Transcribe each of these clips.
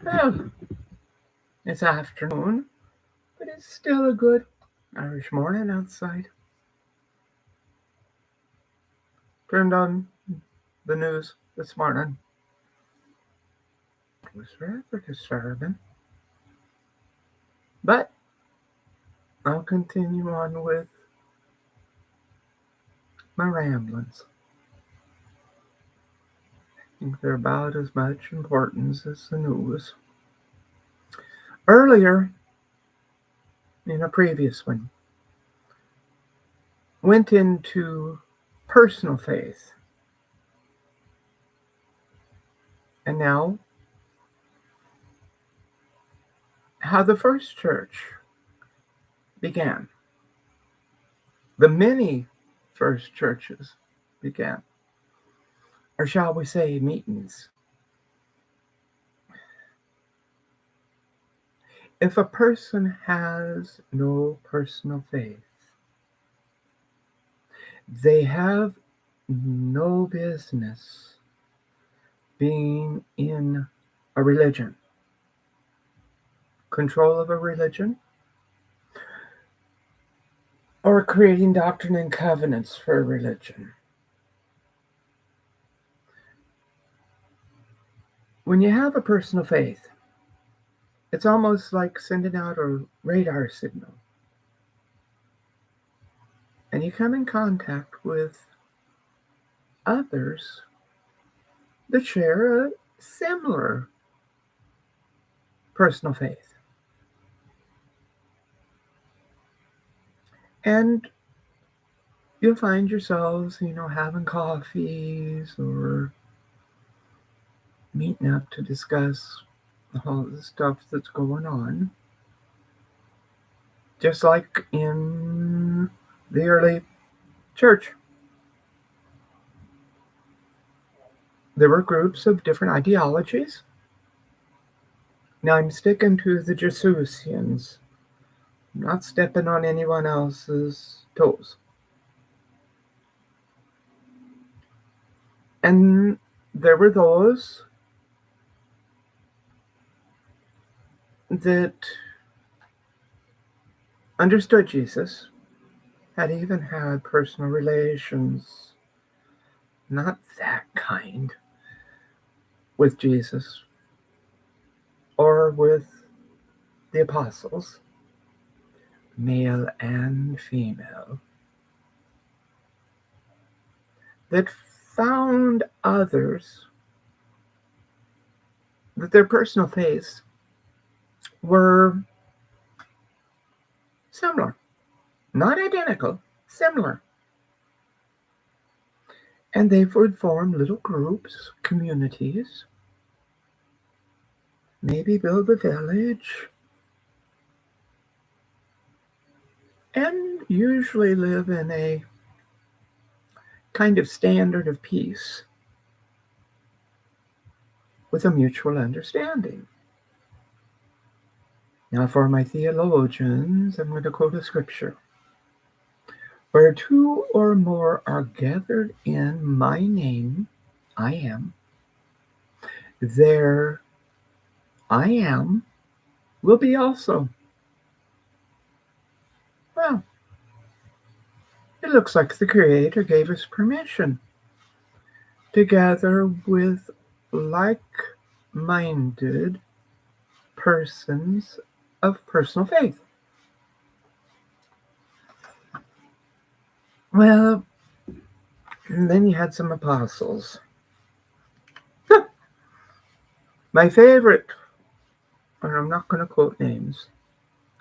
Well, it's afternoon, but it's still a good Irish morning outside. Turned on the news this morning. It was rather disturbing. But I'll continue on with my ramblings. I think they're about as much importance as the news. Earlier, in a previous one, went into personal faith. And now, how the first church began. The many first churches began. Or shall we say, meetings. If a person has no personal faith, they have no business being in a religion, control of a religion, or creating doctrine and covenants for a religion. When you have a personal faith, it's almost like sending out a radar signal. And you come in contact with others that share a similar personal faith. And you'll find yourselves, having coffees or meeting up to discuss all the stuff that's going on. Just like in the early church. There were groups of different ideologies. Now I'm sticking to the Jesusians, not stepping on anyone else's toes. And there were those that understood Jesus, had even had personal relations, not that kind, with Jesus or with the apostles, male and female, that found others that their personal faiths were similar, not identical, similar. And they would form little groups, communities, maybe build a village, and usually live in a kind of standard of peace with a mutual understanding. Now, for my theologians, I'm going to quote a scripture. Where two or more are gathered in my name, I am, there I am will be also. Well, it looks like the Creator gave us permission to gather with like minded persons of personal faith. Well, and then you had some apostles. My favorite, and I'm not going to quote names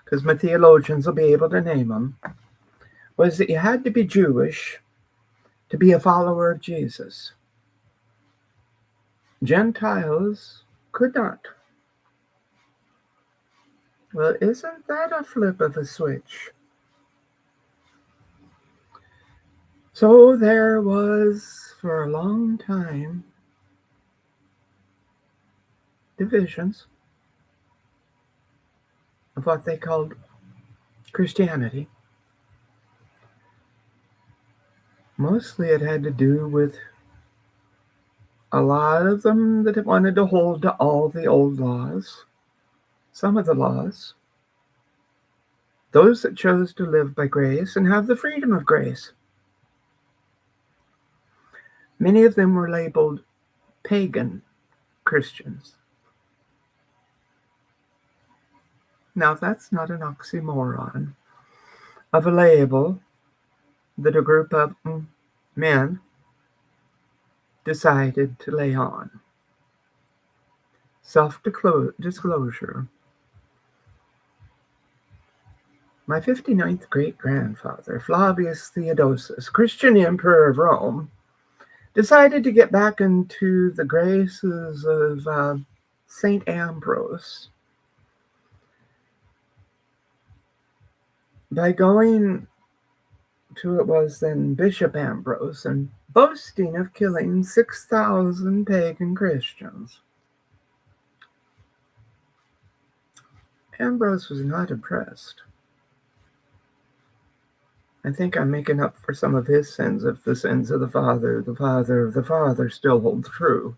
because my theologians will be able to name them, was that you had to be Jewish to be a follower of Jesus. Gentiles could not. Well, isn't that a flip of a switch? So there was, for a long time, divisions of what they called Christianity. Mostly it had to do with A lot of them that wanted to hold to all the old laws, some of the laws. Those that chose to live by grace and have the freedom of grace. Many of them were labeled pagan Christians. Now, that's not an oxymoron of a label that a group of men decided to lay on. Self-disclosure. My 59th great-grandfather, Flavius Theodosius, Christian emperor of Rome, decided to get back into the graces of St. Ambrose by going to it was then Bishop Ambrose and boasting of killing 6,000 pagan Christians. Ambrose was not impressed. I think I'm making up for some of his sins if the sins of the father of the father still hold true.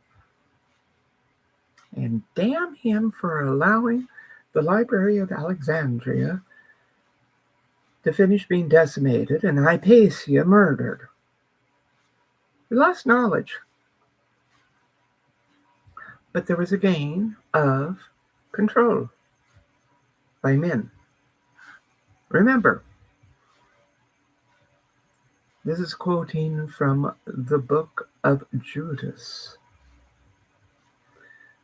And damn him for allowing the Library of Alexandria to finish being decimated and Hypatia murdered. We lost knowledge. But there was a gain of control by men. Remember, this is quoting from the book of Judas.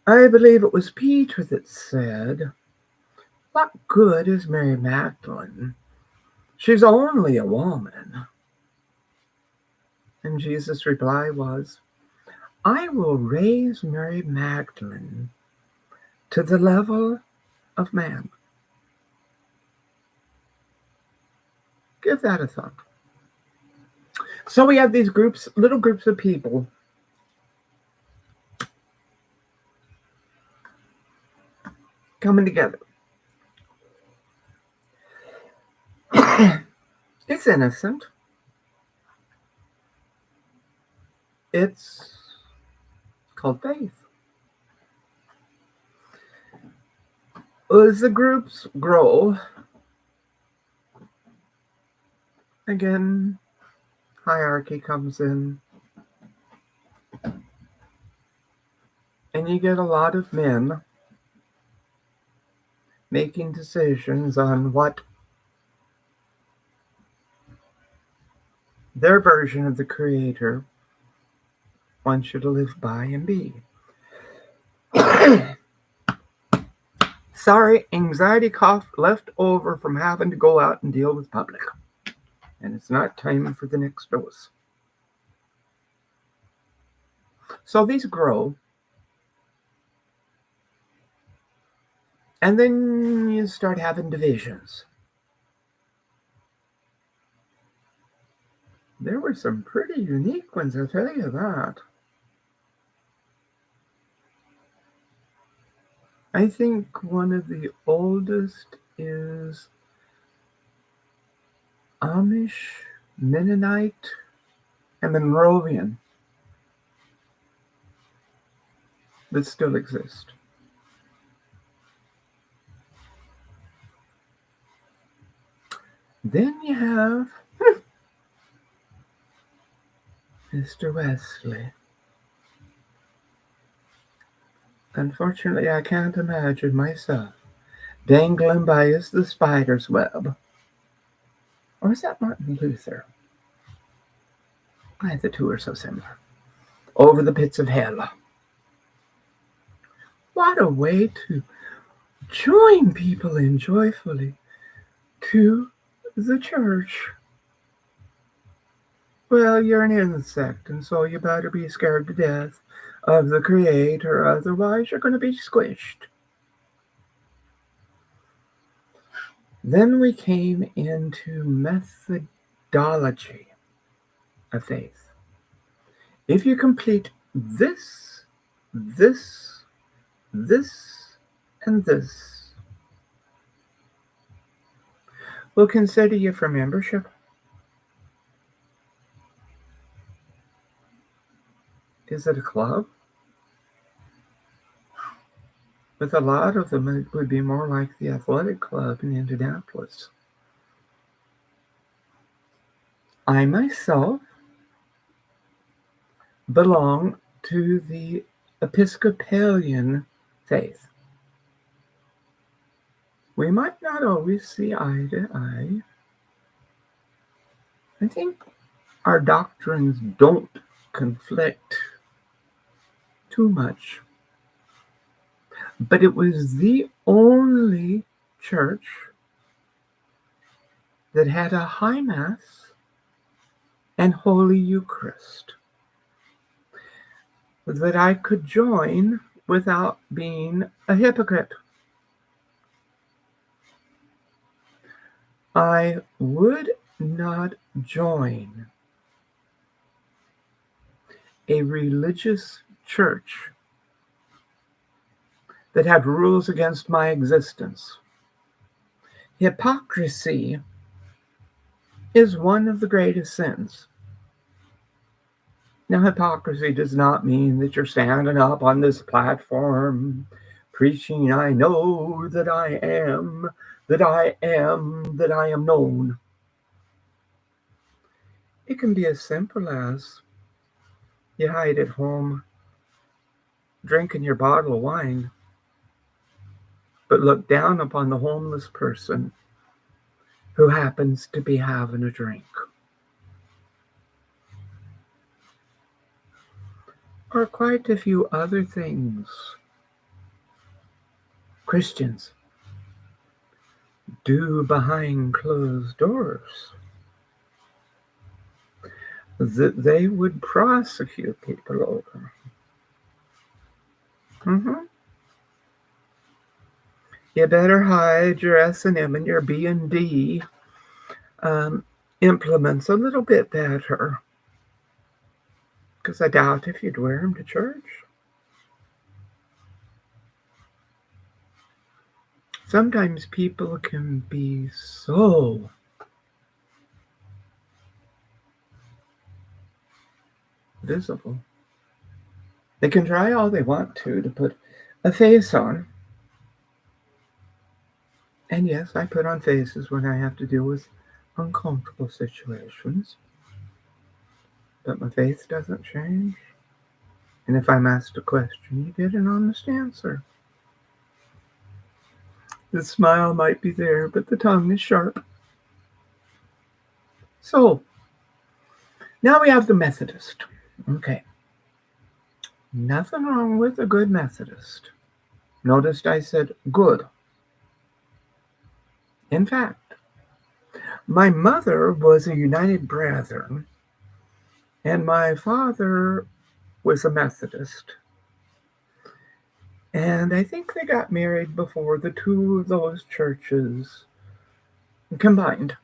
I believe it was Peter that said, "What good is Mary Magdalene? She's only a woman." And Jesus' reply was, "I will raise Mary Magdalene to the level of man." Give that a thought. So we have these groups, little groups of people coming together. It's innocent. It's called faith. As the groups grow, again, hierarchy comes in. And you get a lot of men making decisions on what their version of the Creator wants you to live by and be. Sorry, anxiety cough left over from having to go out and deal with public. And it's not time for the next dose. So these grow. And then you start having divisions. There were some pretty unique ones, I'll tell you that. I think one of the oldest is Amish, Mennonite, and Monrovian that still exist. Then you have Mr. Wesley. Unfortunately, I can't imagine myself dangling by as the spider's web. Or is that Martin Luther? The two are so similar. Over the pits of hell. What a way to join people in joyfully to the church. Well, you're an insect, and so you better be scared to death of the Creator, otherwise you're going to be squished. Then we came into methodology of faith. If you complete this, and this, we'll consider you for membership. Is it a club? With a lot of them, it would be more like the athletic club in Indianapolis. I myself belong to the Episcopalian faith. We might not always see eye to eye. I think our doctrines don't conflict too much. But it was the only church that had a high mass and Holy Eucharist that I could join without being a hypocrite. I would not join a religious church that had rules against my existence. Hypocrisy is one of the greatest sins. Now, hypocrisy does not mean that you're standing up on this platform preaching, I know that I am, that I am, that I am known. It can be as simple as you hide at home drinking your bottle of wine, but look down upon the homeless person who happens to be having a drink. Or quite a few other things Christians do behind closed doors that they would prosecute people over. You better hide your S&M and your B&D implements a little bit better, because I doubt if you'd wear them to church. Sometimes people can be so visible. They can try all they want to put a face on. And yes, I put on faces when I have to deal with uncomfortable situations. But my face doesn't change. And if I'm asked a question, you get an honest answer. The smile might be there, but the tongue is sharp. So, now we have the Methodist. Okay. Nothing wrong with a good Methodist. Noticed I said good. In fact, my mother was a United Brethren, and my father was a Methodist. And I think they got married before the two of those churches combined.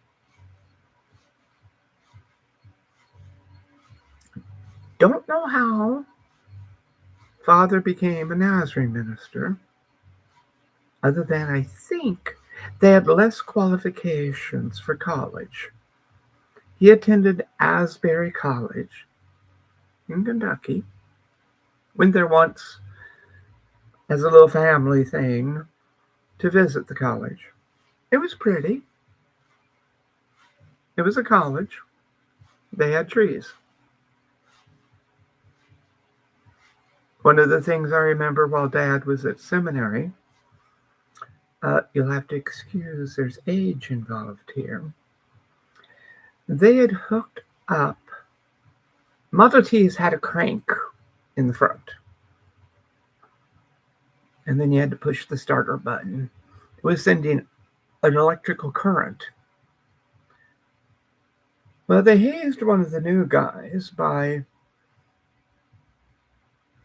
Don't know how father became a Nazarene minister, other than I think they had less qualifications for college. He attended Asbury College in Kentucky. Went there once as a little family thing to visit the college. It was pretty. It was a college. They had trees. One of the things I remember while Dad was at seminary, you'll have to excuse, there's age involved here. They had hooked up, Model Ts had a crank in the front. And then you had to push the starter button. It was sending an electrical current. Well, they hazed one of the new guys by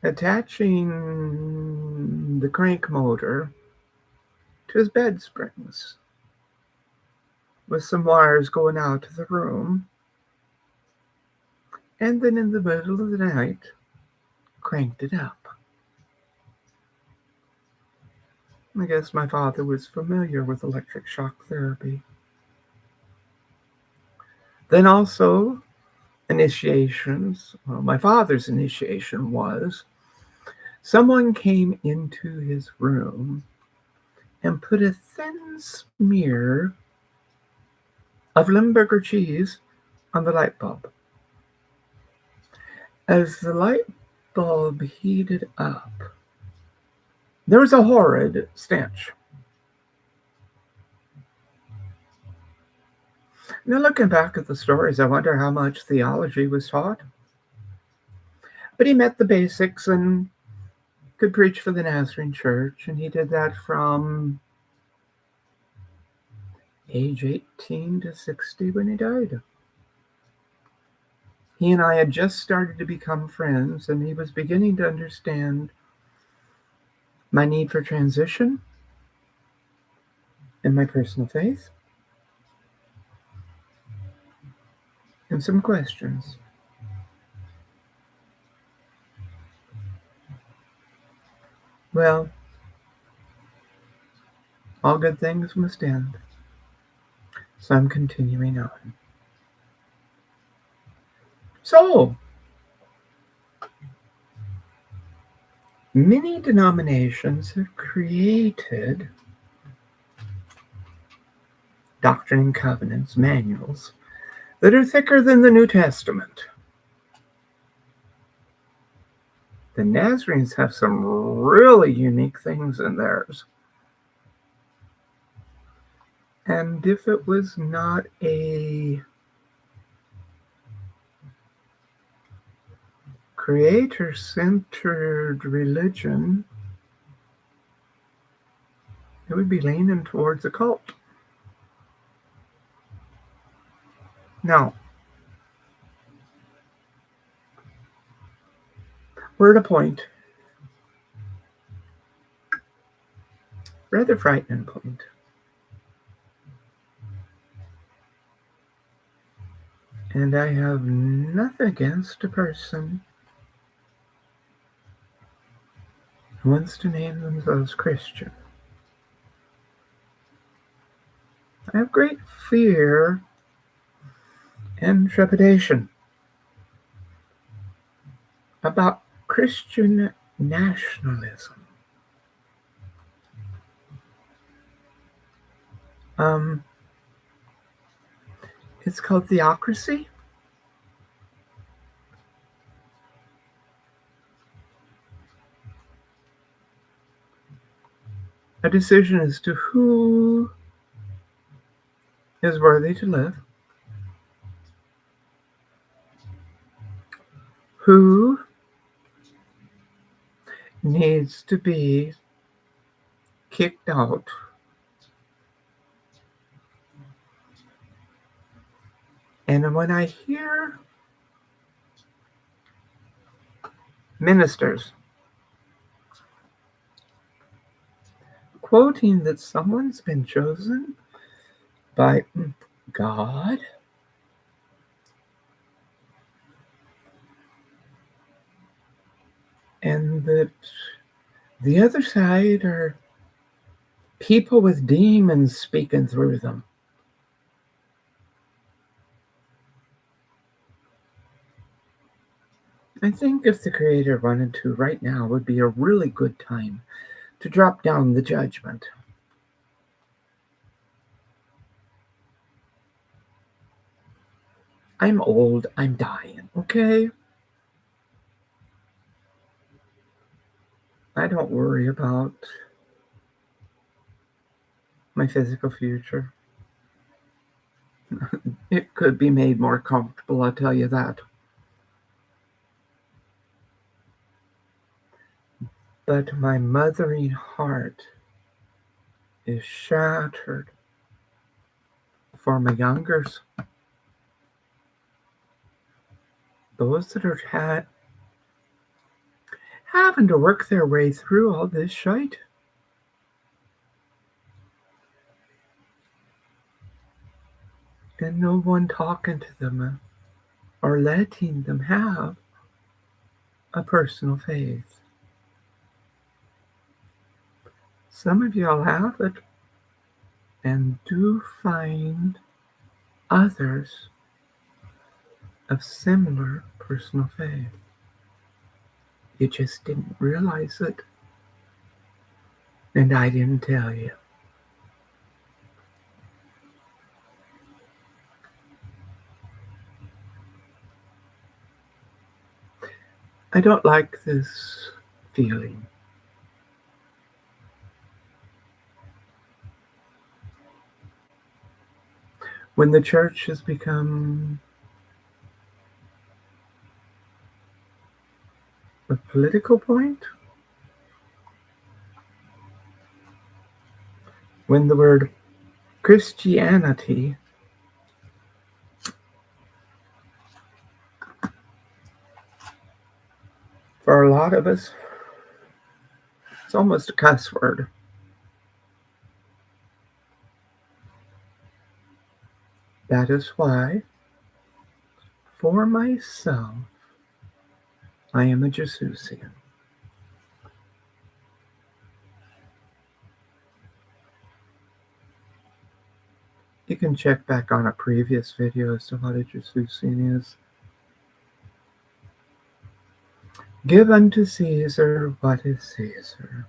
attaching the crank motor to his bed springs with some wires going out to the room. And then in the middle of the night, cranked it up. I guess my father was familiar with electric shock therapy. Then also, initiations. Well, my father's initiation was someone came into his room and put a thin smear of Limburger cheese on the light bulb. As the light bulb heated up, there was a horrid stench. Now, looking back at the stories, I wonder how much theology was taught. But he met the basics and could preach for the Nazarene Church, and he did that from age 18 to 60 when he died. He and I had just started to become friends, and he was beginning to understand my need for transition in my personal faith and some questions. Well, all good things must end, so I'm continuing on. So, many denominations have created Doctrine and Covenants manuals that are thicker than the New Testament. The Nazarenes have some really unique things in theirs. And if it was not a creator-centered religion, it would be leaning towards a cult. Now, we're at a point, rather frightening point, and I have nothing against a person who wants to name themselves Christian. I have great fear and trepidation about Christian nationalism. It's called theocracy. A decision as to who is worthy to live, who needs to be kicked out, and when I hear ministers quoting that someone's been chosen by God, and that the other side are people with demons speaking through them, I think if the Creator wanted to right now would be a really good time to drop down the judgment. I'm old, I'm dying, okay? I don't worry about my physical future. It could be made more comfortable, I'll tell you that. But my mothering heart is shattered for my youngers. Those that are having to work their way through all this shite. And no one talking to them or letting them have a personal faith. Some of y'all have it and do find others of similar personal faith. You just didn't realize it. And I didn't tell you. I don't like this feeling. When the church has become a political point, when the word Christianity for a lot of us, it's almost a cuss word. That is why, for myself, I am a Jesusian. You can check back on a previous video as to what a Jesusian is. Give unto Caesar what is Caesar,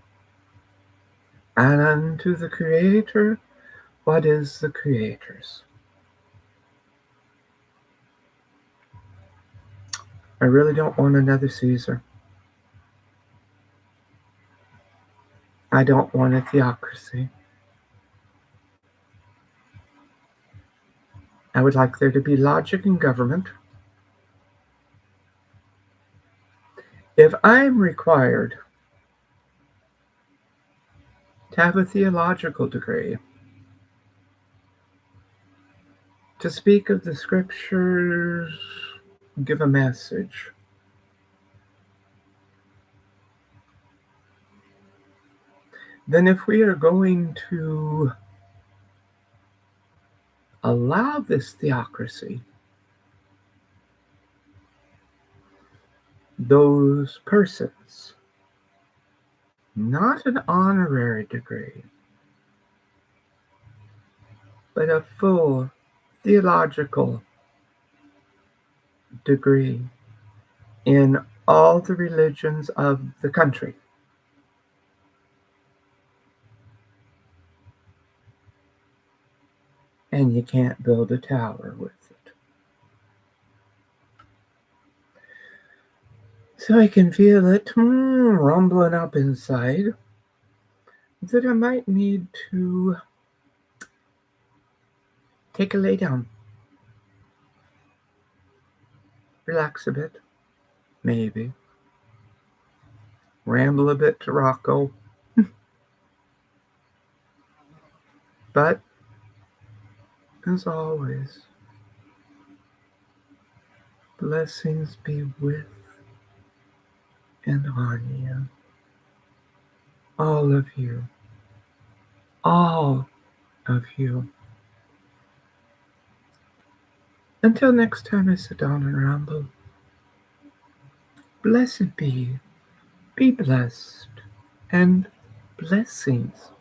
and unto the Creator what is the Creator's. I really don't want another Caesar. I don't want a theocracy. I would like there to be logic in government. If I'm required to have a theological degree, to speak of the scriptures, give a message, then if we are going to allow this theocracy, those persons, not an honorary degree, but a full theological degree in all the religions of the country, and you can't build a tower with it. So I can feel it rumbling up inside that I might need to take a lay down, relax a bit, maybe, ramble a bit to Rocco. But, as always, blessings be with and on you. All of you. All of you. Until next time I sit down and ramble, blessed be blessed, and blessings.